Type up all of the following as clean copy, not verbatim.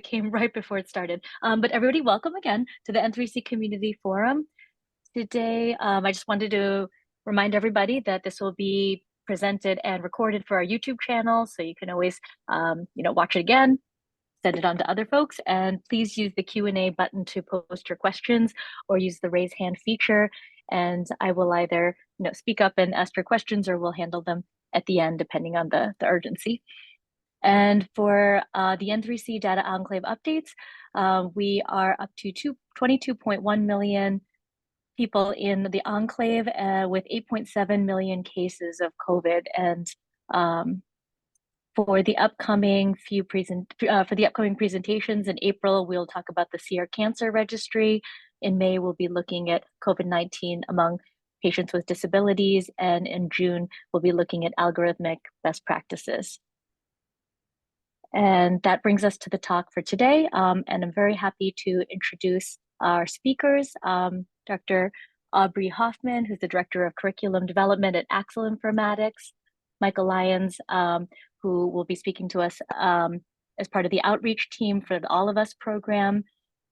came right before it started. But everybody, welcome again to the N3C Community Forum. Today, I just wanted to remind everybody that this will be presented and recorded for our YouTube channel, so you can always, watch it again, send it on to other folks, and please use the Q&A button to post your questions or use the raise hand feature, and I will either speak up and ask your questions, or we'll handle them at the end, depending on the urgency. And for the N3C Data Enclave updates, we are up to 22.1 million people in the enclave with 8.7 million cases of COVID. And for the upcoming presentations in April, we'll talk about the CR Cancer Registry. In May, we'll be looking at COVID-19 among patients with disabilities, and in June, we'll be looking at algorithmic best practices. And that brings us to the talk for today. And I'm very happy to introduce our speakers, Dr. Aubri Hoffman, who's the Director of Curriculum Development at Axle Informatics, Michael Lyons, who will be speaking to us as part of the outreach team for the All of Us program,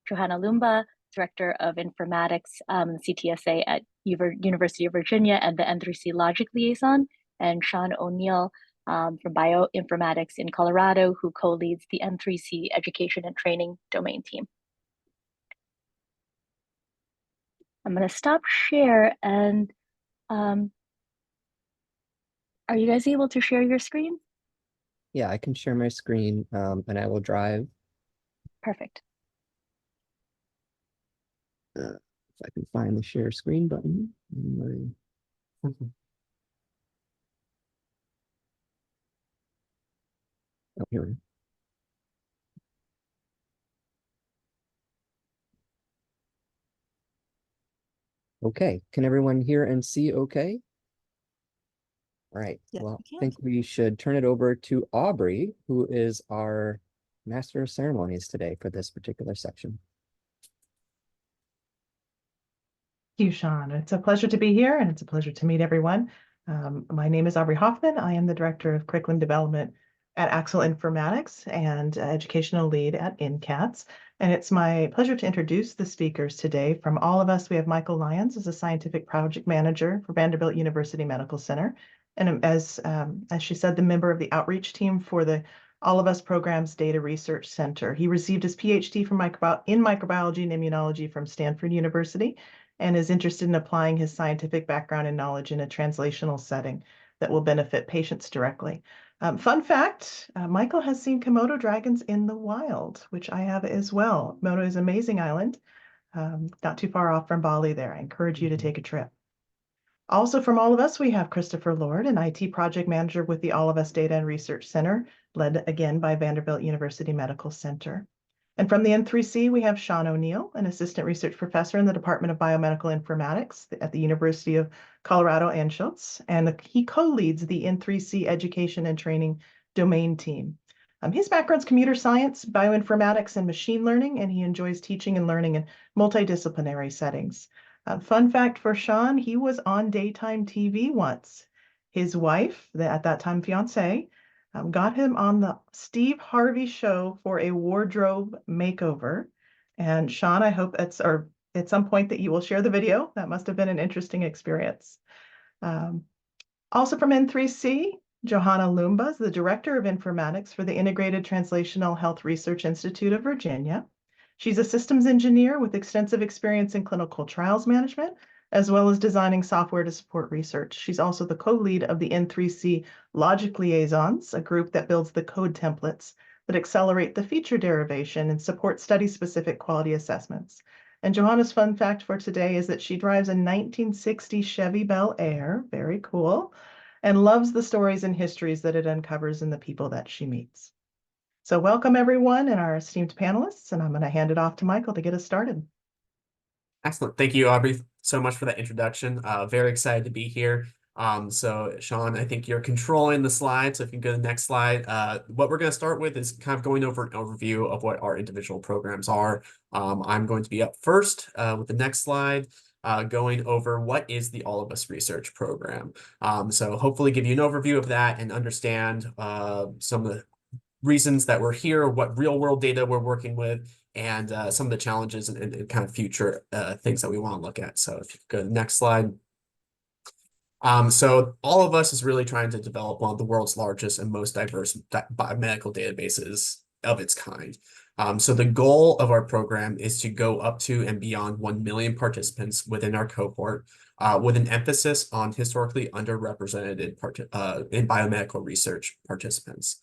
Johanna Loomba, Director of Informatics, CTSA at University of Virginia and the N3C Logic Liaison, and Shawn O'Neill, from Bioinformatics in Colorado, who co-leads the N3C Education and Training domain team. I'm going to stop share, and are you guys able to share your screen? Yeah, I can share my screen, and I will drive. Perfect. If I can find the share screen button. Oh, here we go. Okay, can everyone hear and see okay? All right, yes, well, I think we should turn it over to Aubri, who is our Master of Ceremonies today for this particular section. Thank you, Shawn. It's a pleasure to be here, and it's a pleasure to meet everyone. My name is Aubri Hoffman. I am the Director of Curriculum Development at Axle Informatics and Educational Lead at NCATS. And it's my pleasure to introduce the speakers today. From All of Us, we have Michael Lyons as a Scientific Project Manager for Vanderbilt University Medical Center. And as she said, the member of the outreach team for the All of Us program's Data Research Center. He received his PhD in microbiology and immunology from Stanford University, and is interested in applying his scientific background and knowledge in a translational setting that will benefit patients directly. Fun fact, Michael has seen Komodo dragons in the wild, which I have as well. Komodo is an amazing island, not too far off from Bali there. I encourage you to take a trip. Also from All of Us, we have Christopher Lord, an IT project manager with the All of Us Data and Research Center, led again by Vanderbilt University Medical Center. And from the N3C, we have Shawn O'Neill, an assistant research professor in the Department of Biomedical Informatics at the University of Colorado Anschutz, and he co-leads the N3C Education and Training domain team. His background's computer science, bioinformatics, and machine learning, and he enjoys teaching and learning in multidisciplinary settings. Fun fact for Shawn, he was on daytime TV once. His wife, at that time fiance, got him on the Steve Harvey show for a wardrobe makeover. And Shawn, I hope at some point that you will share the video. That must have been an interesting experience. Also from N3C, Johanna Loomba is the Director of Informatics for the Integrated Translational Health Research Institute of Virginia. She's a systems engineer with extensive experience in clinical trials management, as well as designing software to support research. She's also the co-lead of the N3C Logic Liaisons, a group that builds the code templates that accelerate the feature derivation and support study-specific quality assessments. And Johanna's fun fact for today is that she drives a 1960 Chevy Bel Air, very cool, and loves the stories and histories that it uncovers in the people that she meets. So welcome everyone and our esteemed panelists, and I'm going to hand it off to Michael to get us started. Excellent. Thank you, Aubri, so much for that introduction. Very excited to be here. So Shawn, I think you're controlling the slide. So if you can go to the next slide, what we're going to start with is kind of going over an overview of what our individual programs are. I'm going to be up first with the next slide, going over what is the All of Us research program. So hopefully give you an overview of that and understand some of the reasons that we're here, what real world data we're working with, and some of the challenges and kind of future things that we want to look at. So if you could go to the next slide. So all of us is really trying to develop one of the world's largest and most diverse biomedical databases of its kind. So the goal of our program is to go up to and beyond 1 million participants within our cohort, with an emphasis on historically underrepresented in biomedical research participants.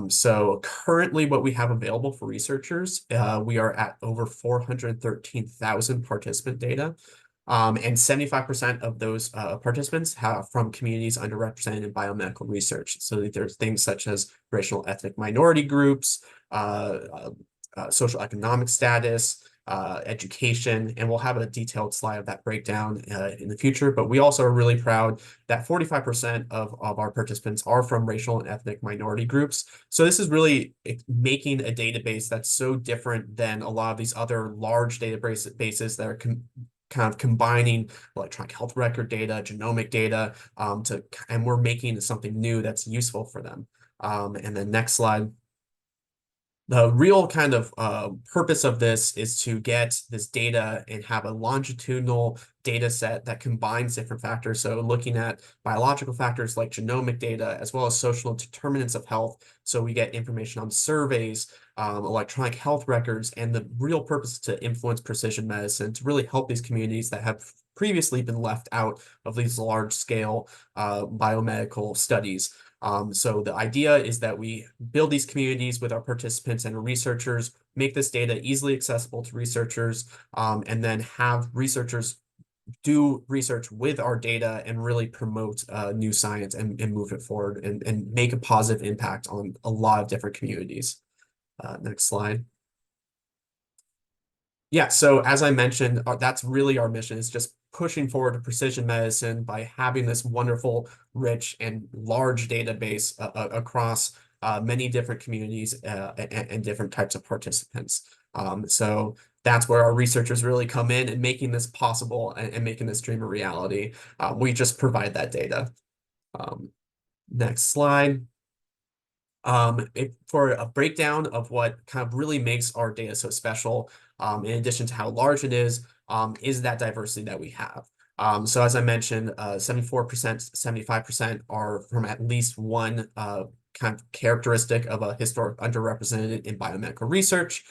So currently what we have available for researchers, we are at over 413,000 participant data. And 75% of those participants have from communities underrepresented in biomedical research. So there's things such as racial ethnic minority groups, social economic status, education, and we'll have a detailed slide of that breakdown in the future. But we also are really proud that 45% of our participants are from racial and ethnic minority groups. So this is really making a database that's so different than a lot of these other large databases that are kind of combining electronic health record data, genomic data, and we're making something new that's useful for them. And then next slide. The real kind of purpose of this is to get this data and have a longitudinal data set that combines different factors. So looking at biological factors like genomic data, as well as social determinants of health. So we get information on surveys, electronic health records, and the real purpose is to influence precision medicine, to really help these communities that have previously been left out of these large-scale biomedical studies. So the idea is that we build these communities with our participants and researchers, make this data easily accessible to researchers, and then have researchers do research with our data and really promote new science and move it forward and make a positive impact on a lot of different communities. Next slide. Yeah, so as I mentioned, that's really our mission, is just pushing forward to precision medicine by having this wonderful, rich, and large database across many different communities and different types of participants. So that's where our researchers really come in and making this possible and making this dream a reality. We just provide that data. Next slide. For a breakdown of what kind of really makes our data so special, in addition to how large it is that diversity that we have. So as I mentioned, 74%, 75% are from at least one kind of characteristic of a historic underrepresented in biomedical research.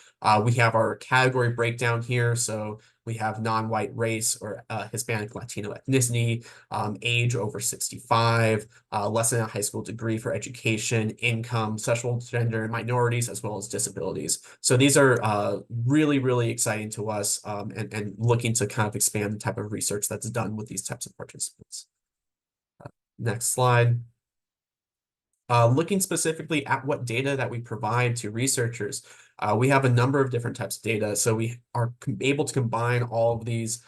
We have our category breakdown here. So we have non-white race or Hispanic Latino ethnicity, age over 65, less than a high school degree for education, income, sexual gender and minorities, as well as disabilities. So these are really, really exciting to us and looking to kind of expand the type of research that's done with these types of participants. Next slide. Looking specifically at what data that we provide to researchers, we have a number of different types of data. So we are able to combine all of these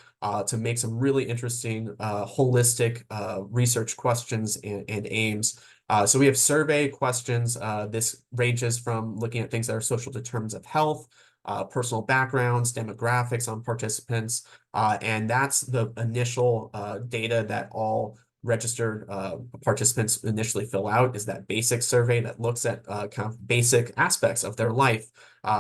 to make some really interesting holistic research questions and aims. So we have survey questions. This ranges from looking at things that are social determinants of health, personal backgrounds, demographics on participants, and that's the initial data that all registered participants initially fill out, is that basic survey that looks at kind of basic aspects of their life.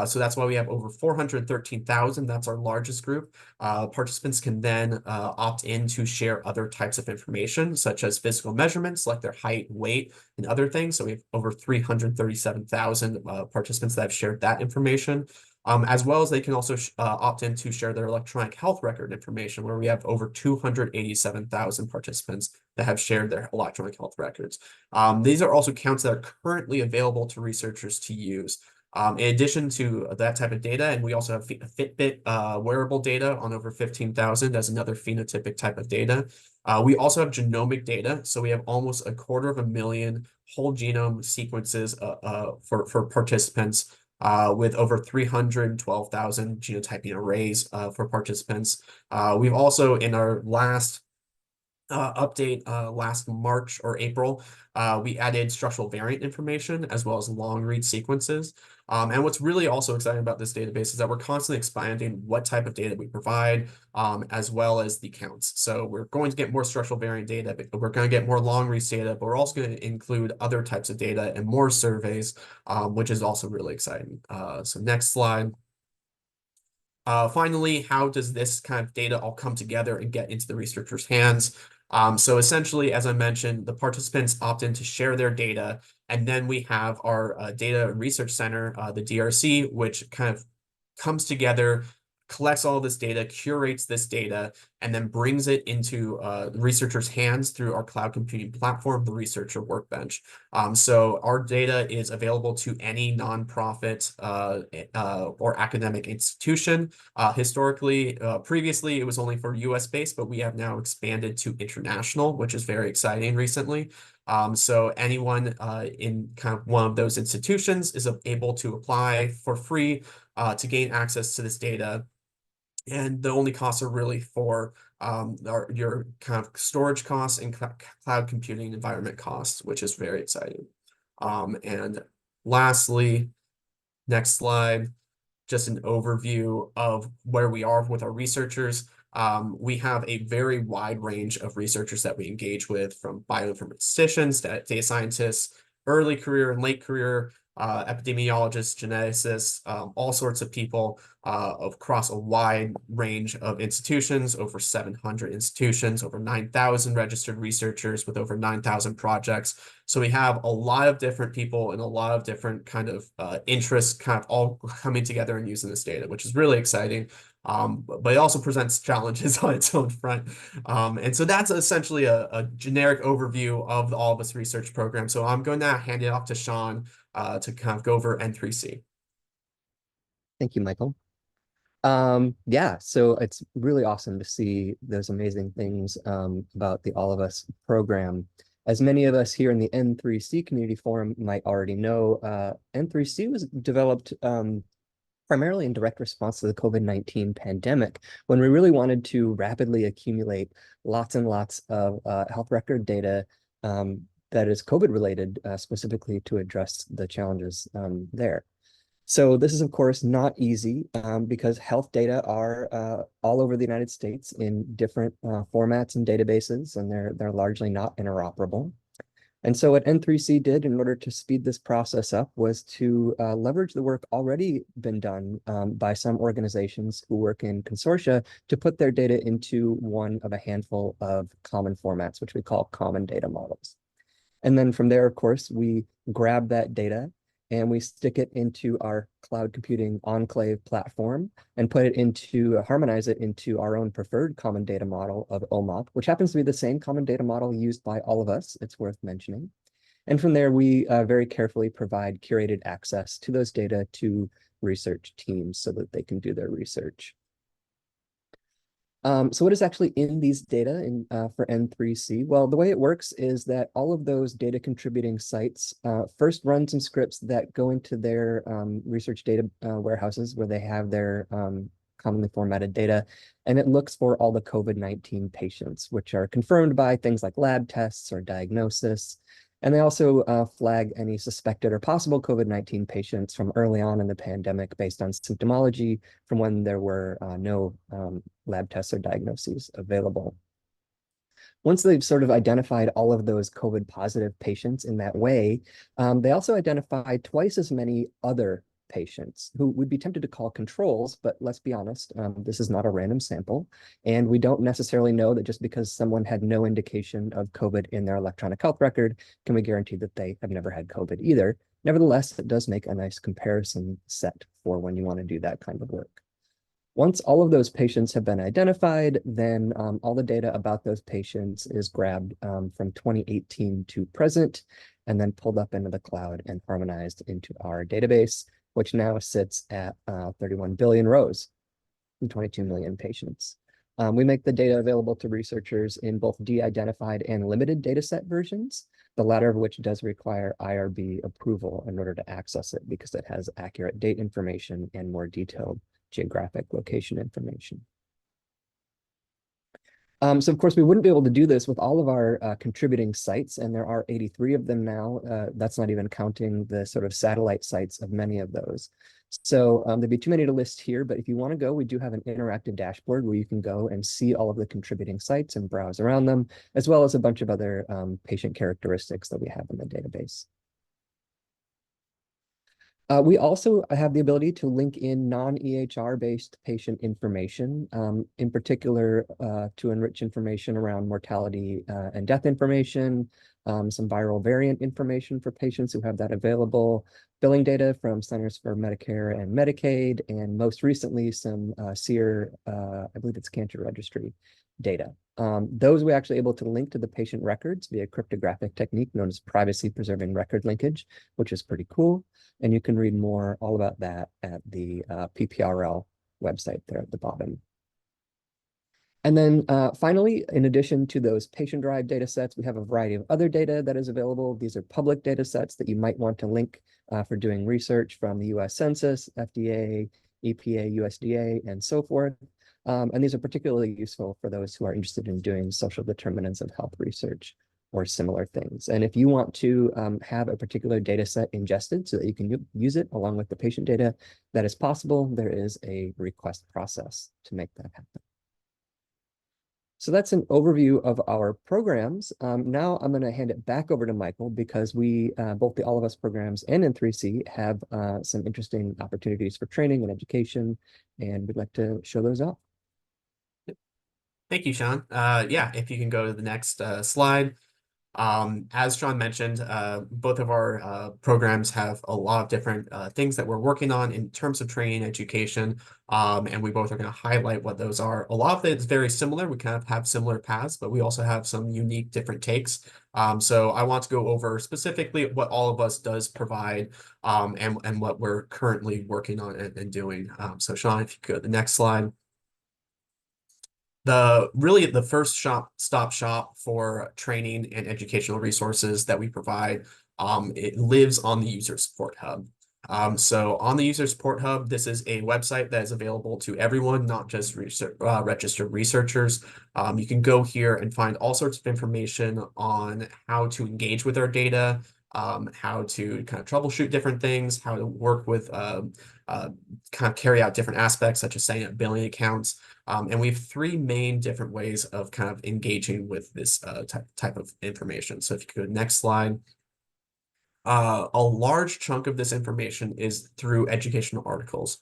So that's why we have over 413,000. That's our largest group. Participants can then opt in to share other types of information, such as physical measurements like their height, weight, and other things. So we have over 337,000 participants that have shared that information. As well as they can also opt in to share their electronic health record information, where we have over 287,000 participants that have shared their electronic health records. These are also counts that are currently available to researchers to use. In addition to that type of data, and we also have Fitbit wearable data on over 15,000 as another phenotypic type of data. We also have genomic data. So we have almost 250,000 whole genome sequences for participants, with over 312,000 genotyping arrays for participants. We've also, in our last update last March or April, we added structural variant information as well as long read sequences. And what's really also exciting about this database is that we're constantly expanding what type of data we provide, as well as the counts. So we're going to get more structural variant data, but we're going to get more long reads data, but we're also going to include other types of data and more surveys, which is also really exciting. So next slide. Finally, how does this kind of data all come together and get into the researchers' hands? So essentially, as I mentioned, the participants opt in to share their data, and then we have our Data Research Center, the DRC, which kind of comes together, collects all this data, curates this data, and then brings it into the researchers' hands through our cloud computing platform, the Researcher Workbench. So our data is available to any nonprofit or academic institution. Previously, it was only for US based, but we have now expanded to international, which is very exciting recently. So anyone in kind of one of those institutions is able to apply for free to gain access to this data. And the only costs are really for your kind of storage costs and cloud computing environment costs, which is very exciting. And lastly, next slide, just an overview of where we are with our researchers. We have a very wide range of researchers that we engage with, from bioinformaticians, data scientists, early career and late career, epidemiologists, geneticists, all sorts of people across a wide range of institutions, over 700 institutions, over 9,000 registered researchers with over 9,000 projects. So we have a lot of different people and a lot of different kind of interests kind of all coming together and using this data, which is really exciting. But it also presents challenges on its own front. And so that's essentially a generic overview of all of this research program. So I'm going to hand it off to Shawn to kind of go over N3C. Thank you, Michael. Yeah, so it's really awesome to see those amazing things about the All of Us program. As many of us here in the N3C community forum might already know, N3C was developed primarily in direct response to the COVID-19 pandemic, when we really wanted to rapidly accumulate lots and lots of health record data that is COVID-related, specifically to address the challenges there. So this is, of course, not easy because health data are all over the United States in different formats and databases, and they're largely not interoperable. And so what N3C did in order to speed this process up was to leverage the work already been done by some organizations who work in consortia to put their data into one of a handful of common formats, which we call common data models. And then from there, of course, we grab that data and we stick it into our cloud computing enclave platform and harmonize it into our own preferred common data model of OMOP, which happens to be the same common data model used by all of us, it's worth mentioning. And from there, we very carefully provide curated access to those data to research teams so that they can do their research. So what is actually in these data for N3C? Well, the way it works is that all of those data contributing sites first run some scripts that go into their research data warehouses where they have their commonly formatted data, and it looks for all the COVID-19 patients, which are confirmed by things like lab tests or diagnosis. And they also flag any suspected or possible COVID-19 patients from early on in the pandemic based on symptomology from when there were no lab tests or diagnoses available. Once they've sort of identified all of those COVID positive patients in that way, they also identify twice as many other patients who would be tempted to call controls, but let's be honest, this is not a random sample. And we don't necessarily know that just because someone had no indication of COVID in their electronic health record, can we guarantee that they have never had COVID either. Nevertheless, it does make a nice comparison set for when you want to do that kind of work. Once all of those patients have been identified, then all the data about those patients is grabbed from 2018 to present, and then pulled up into the cloud and harmonized into our database, which now sits at 31 billion rows and 22 million patients. We make the data available to researchers in both de-identified and limited dataset versions, the latter of which does require IRB approval in order to access it because it has accurate date information and more detailed geographic location information. So of course, we wouldn't be able to do this with all of our contributing sites, and there are 83 of them now. That's not even counting the sort of satellite sites of many of those. So there'd be too many to list here, but if you want to go, we do have an interactive dashboard where you can go and see all of the contributing sites and browse around them, as well as a bunch of other patient characteristics that we have in the database. We also have the ability to link in non-EHR-based patient information, in particular to enrich information around mortality and death information, some viral variant information for patients who have that available, billing data from Centers for Medicare and Medicaid, and most recently some SEER, I believe it's Cancer Registry data. Those we're actually able to link to the patient records via a cryptographic technique known as privacy-preserving record linkage, which is pretty cool. And you can read more all about that at the PPRL website there at the bottom. And then finally, in addition to those patient-derived data sets, we have a variety of other data that is available. These are public data sets that you might want to link for doing research from the US Census, FDA, EPA, USDA, and so forth. And these are particularly useful for those who are interested in doing social determinants of health research or similar things. And if you want to have a particular data set ingested so that you can use it along with the patient data, that is possible. There is a request process to make that happen. So that's an overview of our programs. Now I'm going to hand it back over to Michael because we, both the All of Us programs and N3C, have some interesting opportunities for training and education, and we'd like to show those off. Thank you, Shawn. Yeah, if you can go to the next slide. As Shawn mentioned, both of our programs have a lot of different things that we're working on in terms of training and education, and we both are going to highlight what those are. A lot of it is very similar. We kind of have similar paths, but we also have some unique different takes. So I want to go over specifically what All of Us does provide and what we're currently working on and doing. So Shawn, if you could go to the next slide. Really the first stop shop for training and educational resources that we provide, it lives on the User Support Hub. So on the User Support Hub, this is a website that is available to everyone, not just registered researchers. You can go here and find all sorts of information on how to engage with our data, how to kind of troubleshoot different things, how to work with kind of carry out different aspects such as setting up billing accounts. And we have three main different ways of kind of engaging with this type of information. So if you could go to the next slide. A large chunk of this information is through educational articles.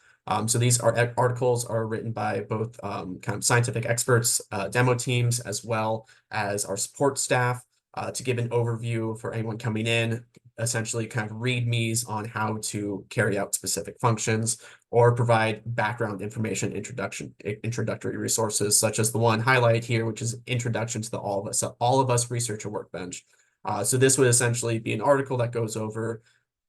So these articles are written by both kind of scientific experts, demo teams, as well as our support staff to give an overview for anyone coming in, essentially kind of readmes on how to carry out specific functions or provide background information, introductory resources, such as the one highlighted here, which is Introduction to the All of Us Researcher Workbench. So this would essentially be an article that goes over,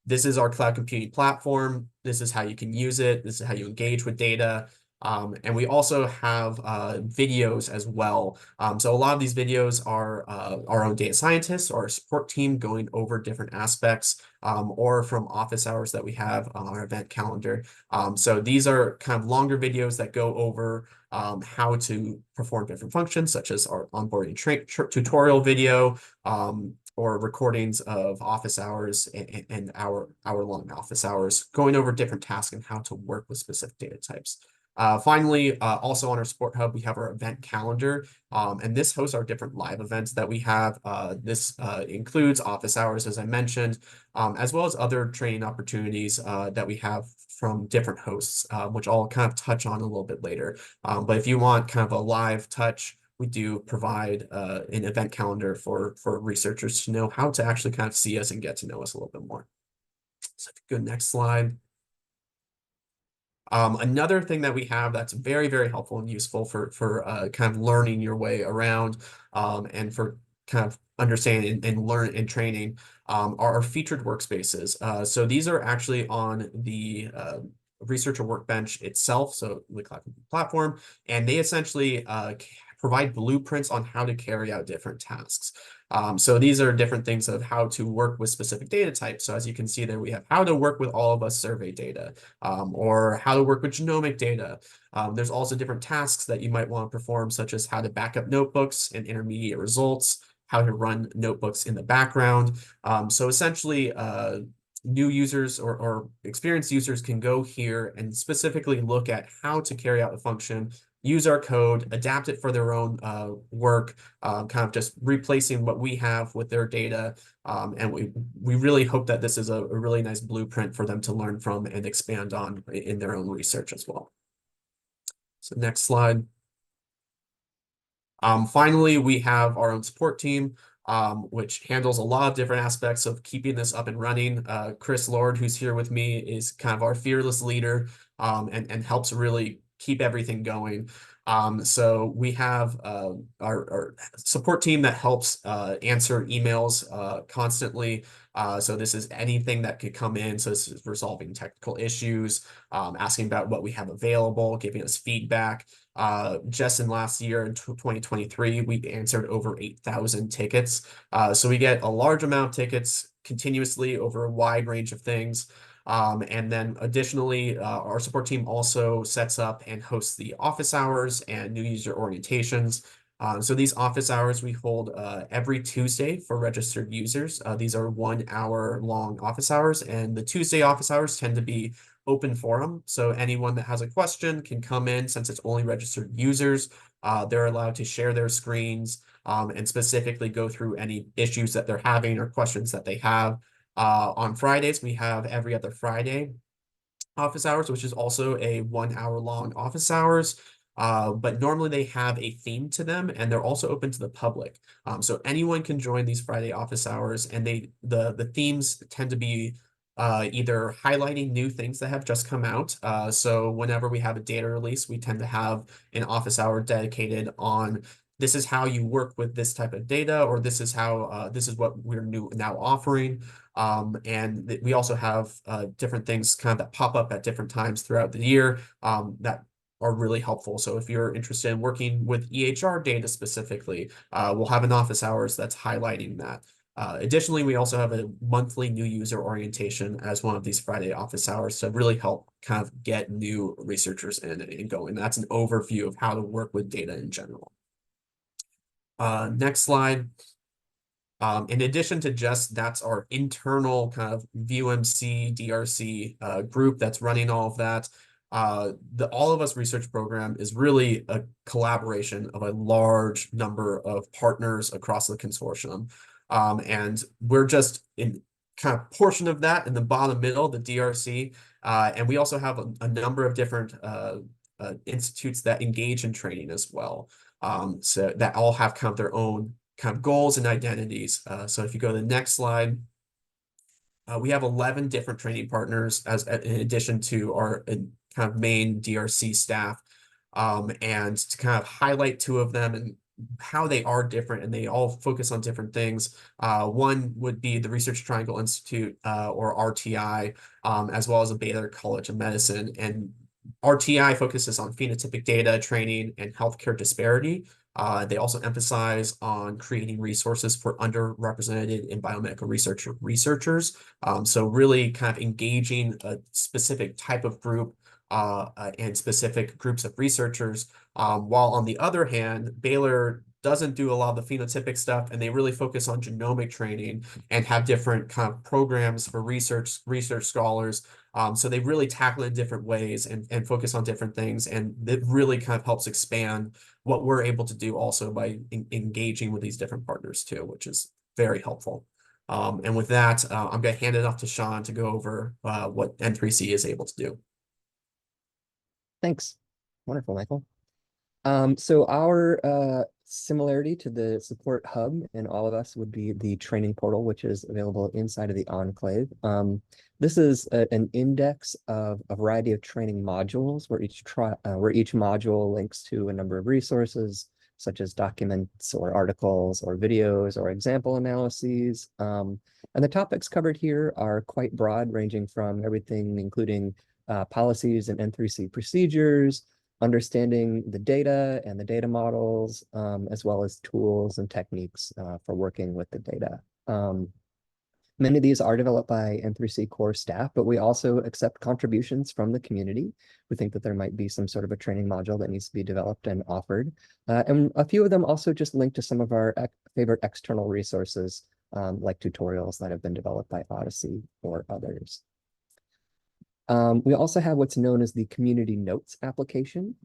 this is our cloud computing platform, this is how you can use it, this is how you engage with data. And we also have videos as well. So a lot of these videos are our own data scientists or our support team going over different aspects or from office hours that we have on our event calendar. So these are kind of longer videos that go over how to perform different functions, such as our onboarding tutorial video, or recordings of office hours and hour-long office hours, going over different tasks and how to work with specific data types. Finally, also on our Support Hub, we have our event calendar, and this hosts our different live events that we have. This includes office hours, as I mentioned, as well as other training opportunities that we have from different hosts, which I'll kind of touch on a little bit later. But if you want kind of a live touch, we do provide an event calendar for researchers to know how to actually kind of see us and get to know us a little bit more. So if you go next slide. Another thing that we have that's very, very helpful and useful for kind of learning your way around and for kind of understanding and learn and training are our featured workspaces. So these are actually on the Researcher Workbench itself, so the cloud platform, and they essentially provide blueprints on how to carry out different tasks. So these are different things of how to work with specific data types. So as you can see there, we have how to work with all of us survey data, or how to work with genomic data. There's also different tasks that you might want to perform, such as how to back up notebooks and intermediate results, how to run notebooks in the background. So essentially, new users or experienced users can go here and specifically look at how to carry out a function, use our code, adapt it for their own work, kind of just replacing what we have with their data. And we really hope that this is a really nice blueprint for them to learn from and expand on in their own research as well. So next slide. Finally, we have our own support team, which handles a lot of different aspects of keeping this up and running. Chris Lord, who's here with me, is kind of our fearless leader, and helps really keep everything going. So we have our support team that helps answer emails constantly. So this is anything that could come in. So this is resolving technical issues, asking about what we have available, giving us feedback. Just in last year in 2023, we answered over 8,000 tickets. So we get a large amount of tickets continuously over a wide range of things. And then additionally, our support team also sets up and hosts the office hours and new user orientations. So these office hours we hold every Tuesday for registered users. These are 1 hour long office hours, and the Tuesday office hours tend to be open forum. So anyone that has a question can come in. Since it's only registered users, they're allowed to share their screens and specifically go through any issues that they're having or questions that they have. On Fridays, we have every other Friday office hours, which is also a 1 hour long office hours. But normally they have a theme to them, and they're also open to the public. So anyone can join these Friday office hours, and the themes tend to be either highlighting new things that have just come out. So whenever we have a data release, we tend to have an office hour dedicated on this is how you work with this type of data, or this is how this is what we're now offering. And we also have different things kind of that pop up at different times throughout the year that are really helpful. So if you're interested in working with EHR data specifically, we'll have an office hours that's highlighting that. Additionally, we also have a monthly new user orientation as one of these Friday office hours to really help kind of get new researchers in and going. That's an overview of how to work with data in general. Next slide. In addition to just that's our internal kind of VUMC DRC group that's running all of that. The All of Us research program is really a collaboration of a large number of partners across the consortium. And we're just in kind of portion of that in the bottom middle, the DRC. And we also have a number of different institutes that engage in training as well. So that all have kind of their own kind of goals and identities. So if you go to the next slide, we have 11 different training partners in addition to our kind of main DRC staff. And to kind of highlight 2 of them and how they are different, and they all focus on different things. One would be the Research Triangle Institute, or RTI, as well as the Baylor College of Medicine. And RTI focuses on phenotypic data training and healthcare disparity. They also emphasize on creating resources for underrepresented and biomedical researchers. So really kind of engaging a specific type of group and specific groups of researchers. While on the other hand, Baylor doesn't do a lot of the phenotypic stuff, and they really focus on genomic training and have different kind of programs for research scholars. So they really tackle it in different ways and focus on different things. And it really kind of helps expand what we're able to do also by engaging with these different partners too, which is very helpful. And with that, I'm going to hand it off to Shawn to go over what N3C is able to do. Thanks. Wonderful, Michael. So our similarity to the support hub in All of Us would be the training portal, which is available inside of the Enclave. This is an index of a variety of training modules where each module links to a number of resources, such as documents or articles or videos or example analyses. And the topics covered here are quite broad, ranging from everything including policies and N3C procedures, understanding the data and the data models, as well as tools and techniques for working with the data. Many of these are developed by N3C core staff, but we also accept contributions from the community. We think that there might be some sort of a training module that needs to be developed and offered. And a few of them also just link to some of our favorite external resources, like tutorials that have been developed by Odyssey or others. We also have what's known as the Community Notes application.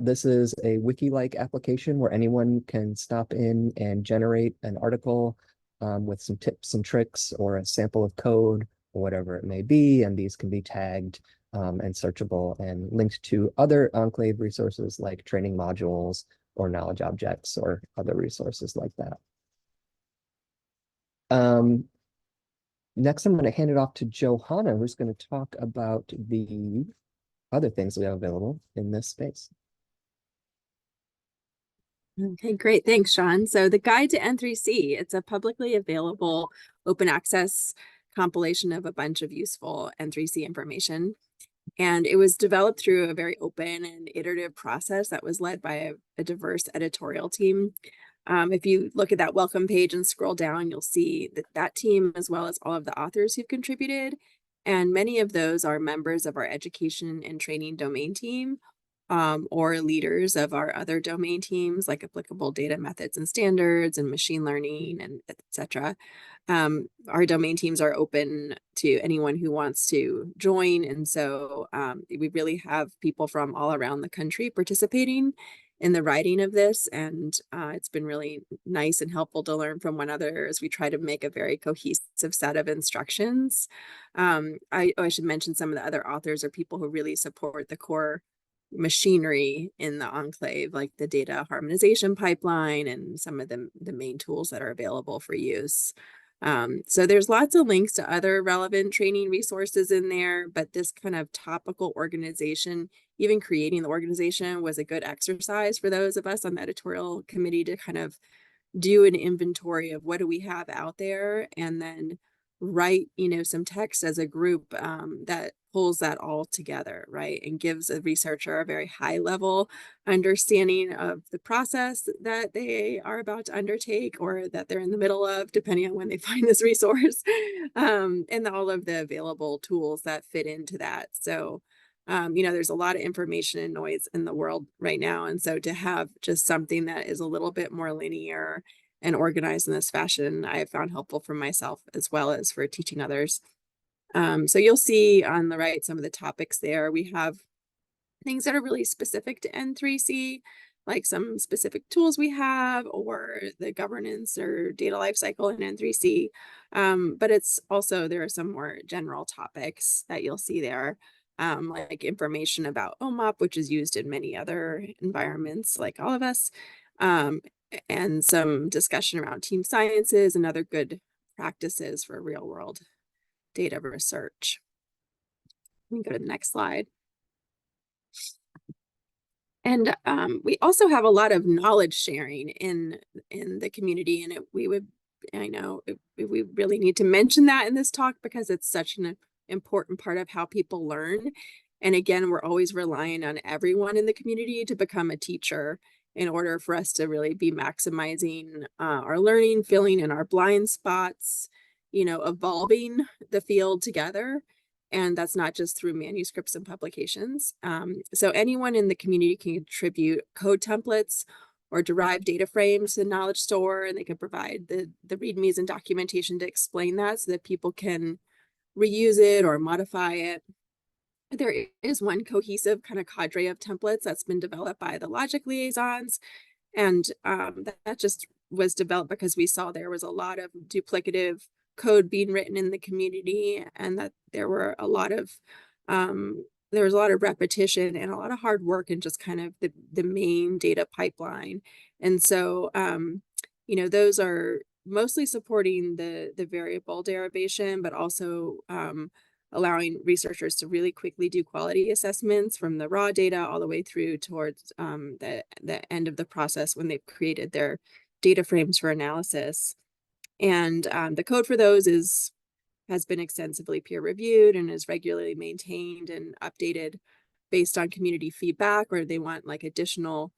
This is a wiki-like application where anyone can stop in and generate an article with some tips and tricks or a sample of code or whatever it may be, and these can be tagged and searchable and linked to other Enclave resources like training modules or knowledge objects or other resources like that. Next, I'm going to hand it off to Johanna, who's going to talk about the other things we have available in this space. Okay, great. Thanks, Shawn. So the Guide to N3C, it's a publicly available open access compilation of a bunch of useful N3C information. And it was developed through a very open and iterative process that was led by a diverse editorial team. If you look at that welcome page and scroll down, you'll see that team, as well as all of the authors who've contributed. And many of those are members of our education and training domain team, or leaders of our other domain teams, like applicable data methods and standards and machine learning, and etc. Our domain teams are open to anyone who wants to join. And so we really have people from all around the country participating in the writing of this. And it's been really nice and helpful to learn from one another as we try to make a very cohesive set of instructions. I should mention some of the other authors are people who really support the core machinery in the Enclave, like the data harmonization pipeline and some of the main tools that are available for use. So there's lots of links to other relevant training resources in there, but this kind of topical organization, even creating the organization, was a good exercise for those of us on the editorial committee to kind of do an inventory of what do we have out there, and then write, some text as a group that pulls that all together, right? And gives a researcher a very high level understanding of the process that they are about to undertake or that they're in the middle of, depending on when they find this resource, and all of the available tools that fit into that. So, there's a lot of information and noise in the world right now. And so to have just something that is a little bit more linear and organized in this fashion, I have found helpful for myself as well as for teaching others. So you'll see on the right some of the topics there. We have things that are really specific to N3C, like some specific tools we have, or the governance or data lifecycle in N3C. But it's also, there are some more general topics that you'll see there, like information about OMOP, which is used in many other environments like all of us, and some discussion around team sciences and other good practices for real world data research. Let me go to the next slide. And we also have a lot of knowledge sharing in the community, and we really need to mention that in this talk because it's such an important part of how people learn. And again, we're always relying on everyone in the community to become a teacher in order for us to really be maximizing our learning, filling in our blind spots, evolving the field together. And that's not just through manuscripts and publications. So anyone in the community can contribute code templates or derive data frames to the knowledge store, and they can provide the readmes and documentation to explain that so that people can reuse it or modify it. There is one cohesive kind of cadre of templates that's been developed by the logic liaisons. And that just was developed because we saw there was a lot of duplicative code being written in the community, and that there were a lot of repetition and a lot of hard work in just kind of the main data pipeline. And so those are mostly supporting the variable derivation, but also allowing researchers to really quickly do quality assessments from the raw data all the way through towards the end of the process when they've created their data frames for analysis. And the code for those has been extensively peer reviewed and is regularly maintained and updated based on community feedback, or they want like additional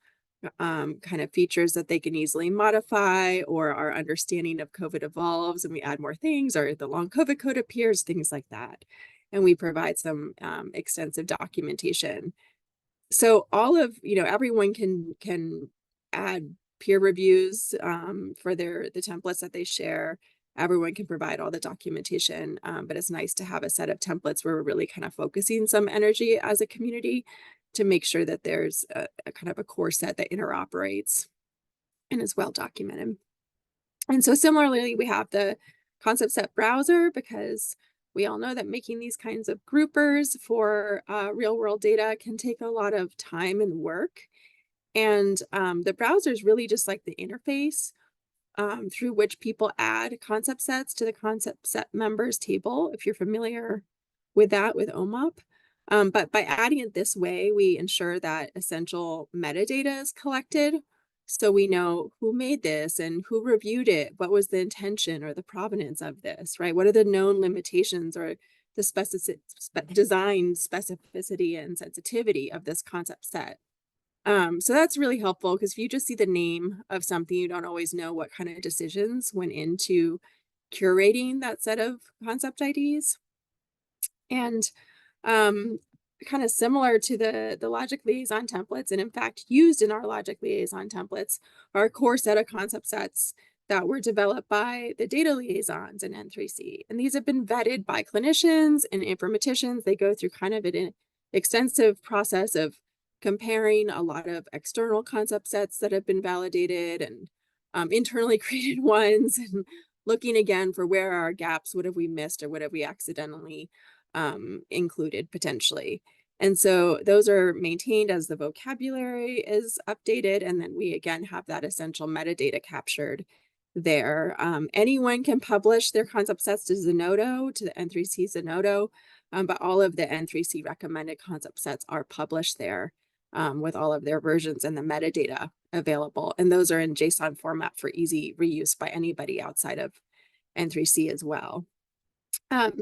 kind of features that they can easily modify, or our understanding of COVID evolves and we add more things, or the long COVID code appears, things like that. And we provide some extensive documentation. So all of, everyone can add peer reviews for the templates that they share. Everyone can provide all the documentation, but it's nice to have a set of templates where we're really kind of focusing some energy as a community to make sure that there's a kind of a core set that interoperates and is well documented. And so similarly, we have the concept set browser, because we all know that making these kinds of groupers for real world data can take a lot of time and work. And the browser is really just like the interface through which people add concept sets to the concept set members table, if you're familiar with that with OMOP. But by adding it this way, we ensure that essential metadata is collected. So we know who made this and who reviewed it, what was the intention or the provenance of this, right? What are the known limitations or the design specificity and sensitivity of this concept set? So that's really helpful, because if you just see the name of something, you don't always know what kind of decisions went into curating that set of concept IDs. And kind of similar to the logic liaison templates, and in fact used in our logic liaison templates, are a core set of concept sets that were developed by the data liaisons in N3C. And these have been vetted by clinicians and informaticians. They go through kind of an extensive process of comparing a lot of external concept sets that have been validated and internally created ones, and looking again for where are our gaps, what have we missed, or what have we accidentally included potentially. And so those are maintained as the vocabulary is updated, and then we again have that essential metadata captured there. Anyone can publish their concept sets to Zenodo, to the N3C Zenodo, but all of the N3C recommended concept sets are published there with all of their versions and the metadata available. And those are in JSON format for easy reuse by anybody outside of N3C as well.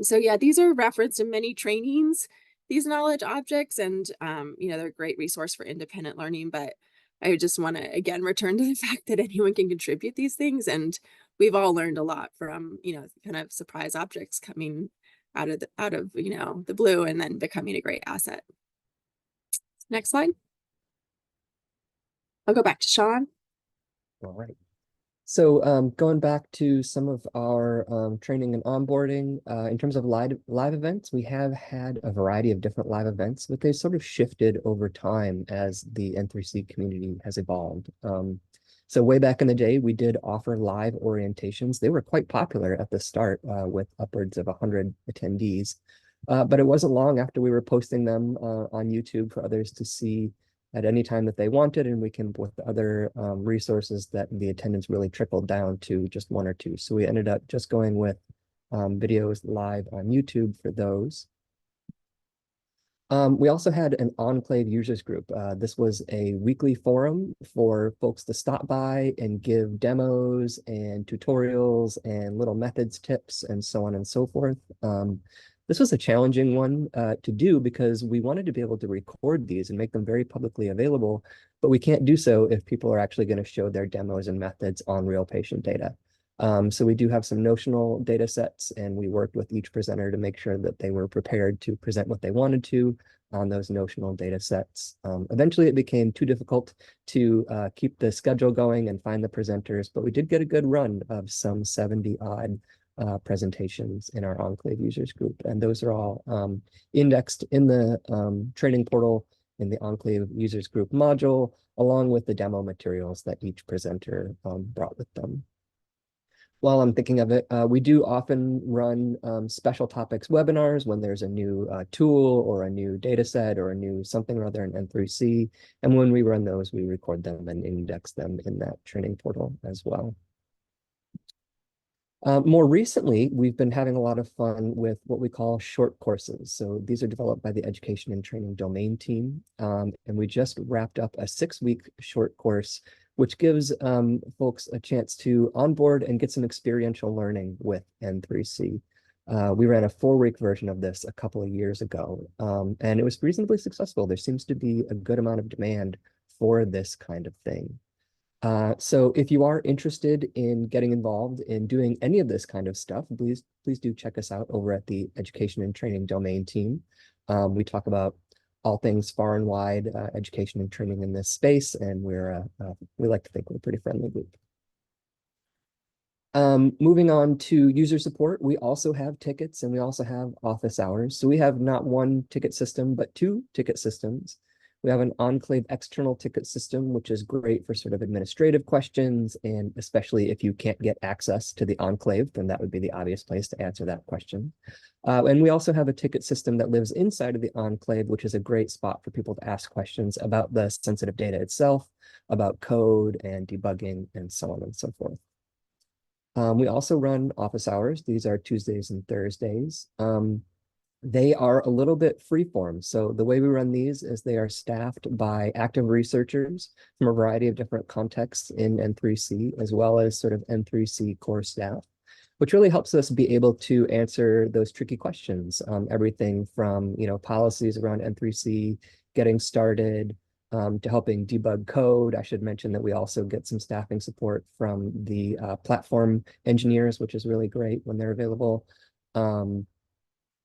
So yeah, these are referenced in many trainings, these knowledge objects, and they're a great resource for independent learning. But I just want to again return to the fact that anyone can contribute these things, and we've all learned a lot from kind of surprise objects coming out of the blue and then becoming a great asset. Next slide. I'll go back to Shawn. All right. So going back to some of our training and onboarding, in terms of live events, we have had a variety of different live events, but they've sort of shifted over time as the N3C community has evolved. So way back in the day, we did offer live orientations. They were quite popular at the start with upwards of 100 attendees, but it wasn't long after we were posting them on YouTube for others to see at any time that they wanted, and we can, with other resources, that the attendance really trickled down to just one or two. So we ended up just going with videos live on YouTube for those. We also had an Enclave users group. This was a weekly forum for folks to stop by and give demos and tutorials and little methods, tips, and so on and so forth. This was a challenging one to do, because we wanted to be able to record these and make them very publicly available, but we can't do so if people are actually going to show their demos and methods on real patient data. So we do have some notional data sets, and we worked with each presenter to make sure that they were prepared to present what they wanted to on those notional data sets. Eventually, it became too difficult to keep the schedule going and find the presenters, but we did get a good run of some 70 odd presentations in our Enclave users group. And those are all indexed in the training portal in the Enclave users group module, along with the demo materials that each presenter brought with them. While I'm thinking of it, we do often run special topics webinars when there's a new tool or a new data set or a new something or other in N3C. And when we run those, we record them and index them in that training portal as well. More recently, we've been having a lot of fun with what we call short courses. So these are developed by the Education and Training Domain team. And we just wrapped up a 6-week short course, which gives folks a chance to onboard and get some experiential learning with N3C. We ran a 4-week version of this a couple of years ago, and it was reasonably successful. There seems to be a good amount of demand for this kind of thing. So if you are interested in getting involved in doing any of this kind of stuff, please do check us out over at the Education and Training domain team. We talk about all things far and wide education and training in this space, and we like to think we're a pretty friendly group. Moving on to user support, we also have tickets and we also have office hours. So we have not one ticket system, but 2 ticket systems. We have an Enclave external ticket system, which is great for sort of administrative questions, and especially if you can't get access to the Enclave, then that would be the obvious place to answer that question. And we also have a ticket system that lives inside of the Enclave, which is a great spot for people to ask questions about the sensitive data itself, about code and debugging, and so on and so forth. We also run office hours. These are Tuesdays and Thursdays. They are a little bit freeform. So the way we run these is they are staffed by active researchers from a variety of different contexts in N3C, as well as sort of N3C core staff, which really helps us be able to answer those tricky questions. Everything from, policies around N3C, getting started, to helping debug code. I should mention that we also get some staffing support from the platform engineers, which is really great when they're available.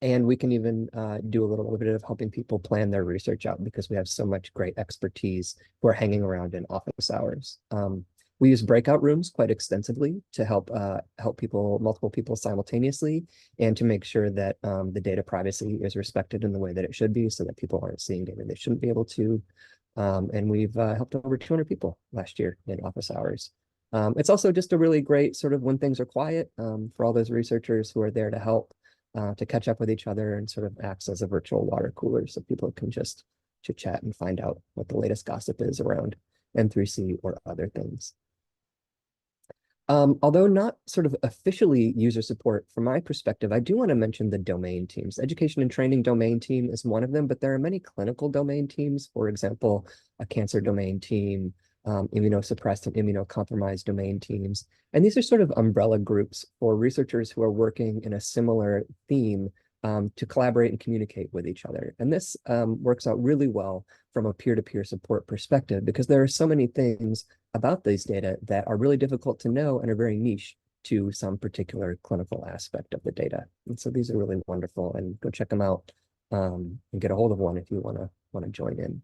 And we can even do a little bit of helping people plan their research out because we have so much great expertise who are hanging around in office hours. We use breakout rooms quite extensively to help multiple people simultaneously, and to make sure that the data privacy is respected in the way that it should be, so that people aren't seeing data they shouldn't be able to. And we've helped over 200 people last year in office hours. It's also just a really great sort of when things are quiet for all those researchers who are there to help, to catch up with each other, and sort of acts as a virtual water cooler so people can just chit chat and find out what the latest gossip is around N3C or other things. Although not sort of officially user support from my perspective, I do want to mention the domain teams. Education and Training domain team is one of them, but there are many clinical domain teams. For example, a cancer domain team, immunosuppressed and immunocompromised domain teams. And these are sort of umbrella groups for researchers who are working in a similar theme to collaborate and communicate with each other. And this works out really well from a peer-to-peer support perspective, because there are so many things about these data that are really difficult to know and are very niche to some particular clinical aspect of the data. And so these are really wonderful, and go check them out and get a hold of one if you want to join in.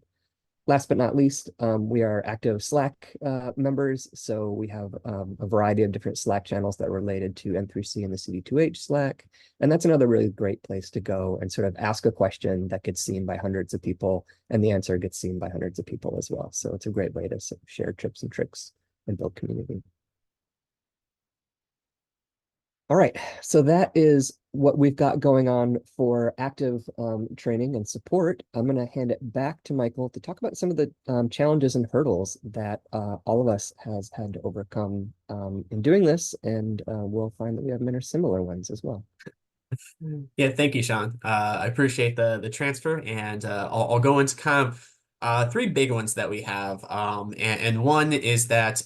Last but not least, we are active Slack members. So we have a variety of different Slack channels that are related to N3C and the CD2H Slack. And that's another really great place to go and sort of ask a question that gets seen by hundreds of people, and the answer gets seen by hundreds of people as well. So it's a great way to sort of share tips and tricks and build community. All right, so that is what we've got going on for active training and support. I'm going to hand it back to Michael to talk about some of the challenges and hurdles that all of us has had to overcome in doing this, and we'll find that we have many similar ones as well. Yeah, thank you, Shawn. I appreciate the transfer, and I'll go into kind of 3 big ones that we have. And one is that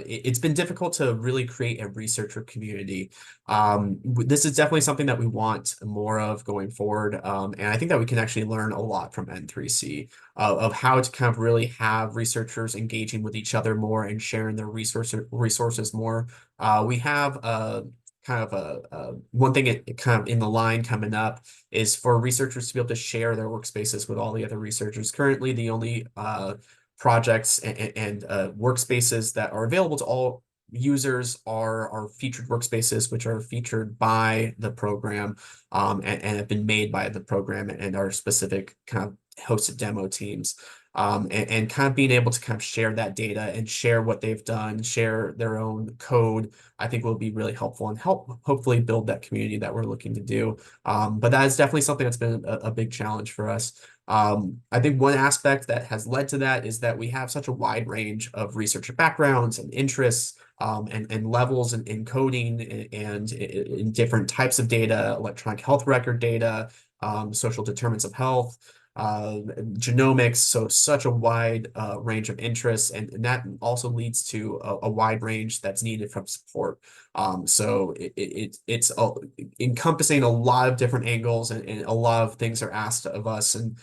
it's been difficult to really create a researcher community. This is definitely something that we want more of going forward. And I think that we can actually learn a lot from N3C of how to kind of really have researchers engaging with each other more and sharing their resources more. We have kind of one thing kind of in the line coming up is for researchers to be able to share their workspaces with all the other researchers. Currently, the only projects and workspaces that are available to all users are featured workspaces, which are featured by the program and have been made by the program and are specific kind of hosted demo teams. And kind of being able to kind of share that data and share what they've done, share their own code, I think will be really helpful and help hopefully build that community that we're looking to do. But that is definitely something that's been a big challenge for us. I think one aspect that has led to that is that we have such a wide range of researcher backgrounds and interests and levels in coding and in different types of data, electronic health record data, social determinants of health. genomics, so such a wide range of interests, and that also leads to a wide range that's needed from support. So it's encompassing a lot of different angles, and a lot of things are asked of us, and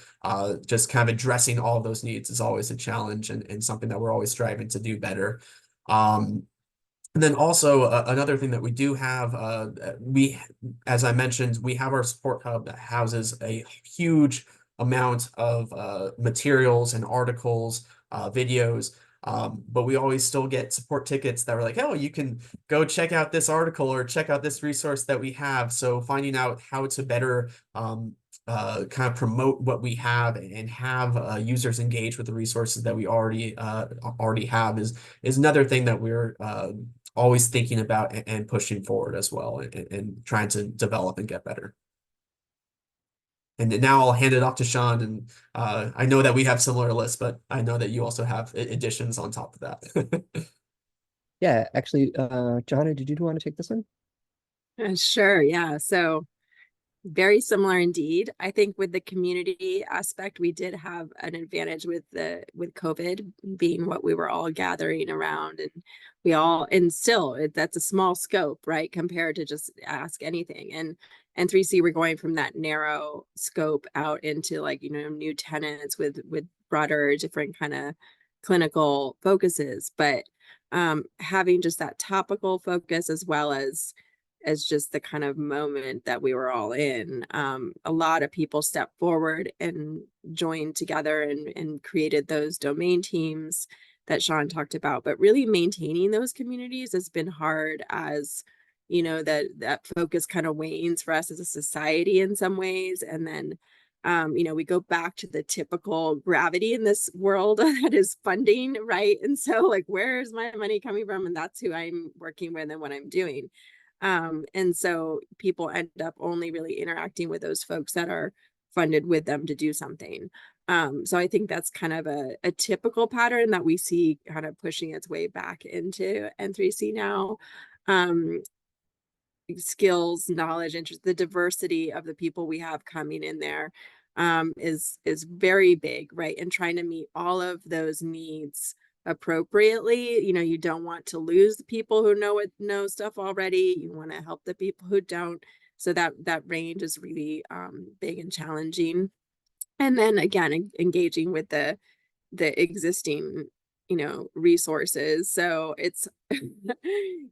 just kind of addressing all of those needs is always a challenge, and something that we're always striving to do better. And then also another thing that we do have, as I mentioned, we have our support hub that houses a huge amount of materials and articles, videos, but we always still get support tickets that are like, oh, you can go check out this article or check out this resource that we have. So finding out how to better kind of promote what we have and have users engage with the resources that we already have is another thing that we're always thinking about and pushing forward as well, and trying to develop and get better. And now I'll hand it off to Shawn, and I know that we have similar lists, but I know that you also have additions on top of that. Yeah, actually, Johanna, did you want to take this one? Sure, yeah. So very similar indeed. I think with the community aspect, we did have an advantage with COVID being what we were all gathering around, and still that's a small scope, right? Compared to just ask anything. And N3C, we're going from that narrow scope out into, like, new tenants with broader, different kind of clinical focuses. But having just that topical focus, as well as just the kind of moment that we were all in. A lot of people stepped forward and joined together and created those domain teams that Shawn talked about. But really maintaining those communities has been hard, as that focus kind of wanes for us as a society in some ways. And then we go back to the typical gravity in this world that is funding, right? And so, like, where's my money coming from? And that's who I'm working with and what I'm doing. And so people end up only really interacting with those folks that are funded with them to do something. So I think that's kind of a typical pattern that we see kind of pushing its way back into N3C now. Skills, knowledge, interest, the diversity of the people we have coming in there is very big, right? And trying to meet all of those needs appropriately. You don't want to lose the people who know stuff already. You want to help the people who don't. So that range is really big and challenging. And then again, engaging with the existing resources. So it's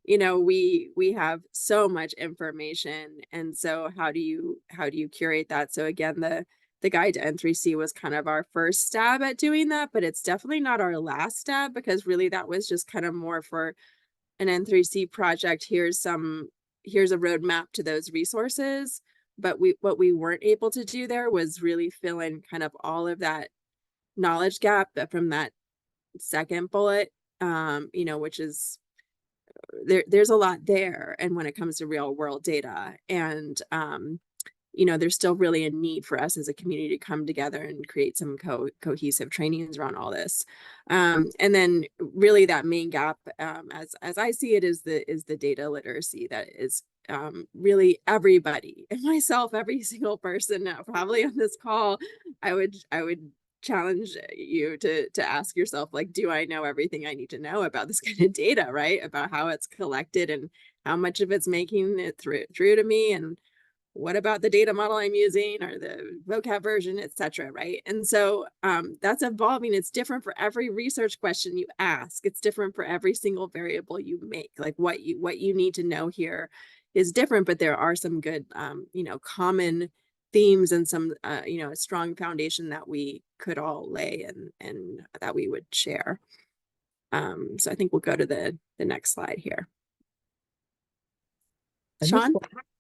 we have so much information, and so how do you curate that? So again, the guide to N3C was kind of our first stab at doing that, but it's definitely not our last stab, because really that was just kind of more for an N3C project. Here's a roadmap to those resources. But what we weren't able to do there was really fill in kind of all of that knowledge gap from that second bullet, which is there's a lot there. And when it comes to real world data, and there's still really a need for us as a community to come together and create some cohesive trainings around all this. And then really that main gap, as I see it, is the data literacy that is really everybody, and myself, every single person now probably on this call. I would challenge you to ask yourself, like, do I know everything I need to know about this kind of data, right? About how it's collected and how much of it's making it through to me, and what about the data model I'm using, or the vocab version, etc., right? And so that's evolving. It's different for every research question you ask. It's different for every single variable you make. Like what you need to know here is different, but there are some good common themes and some a strong foundation that we could all lay and that we would share. So I think we'll go to the next slide here. Shawn?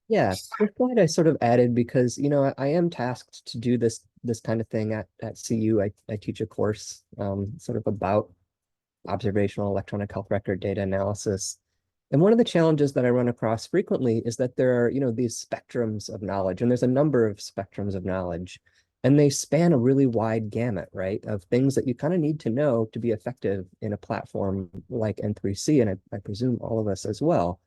Yeah, this slide I sort of added because, I am tasked to do this kind of thing at CU. I teach a course sort of about observational electronic health record data analysis. And one of the challenges that I run across frequently is that there are, these spectrums of knowledge, and there's a number of spectrums of knowledge, and they span a really wide gamut, right, of things that you kind of need to know to be effective in a platform like N3C, and I presume all of us as well.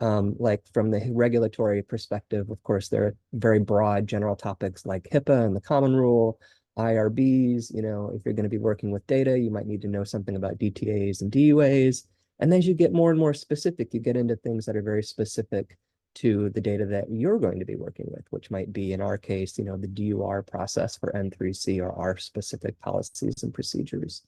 Like from the regulatory perspective, of course, there are very broad general topics like HIPAA and the Common Rule, IRBs, if you're going to be working with data, you might need to know something about DTAs and DUAs. And then as you get more and more specific, you get into things that are very specific to the data that you're going to be working with, which might be, in our case, the DUR process for N3C or our specific policies and procedures.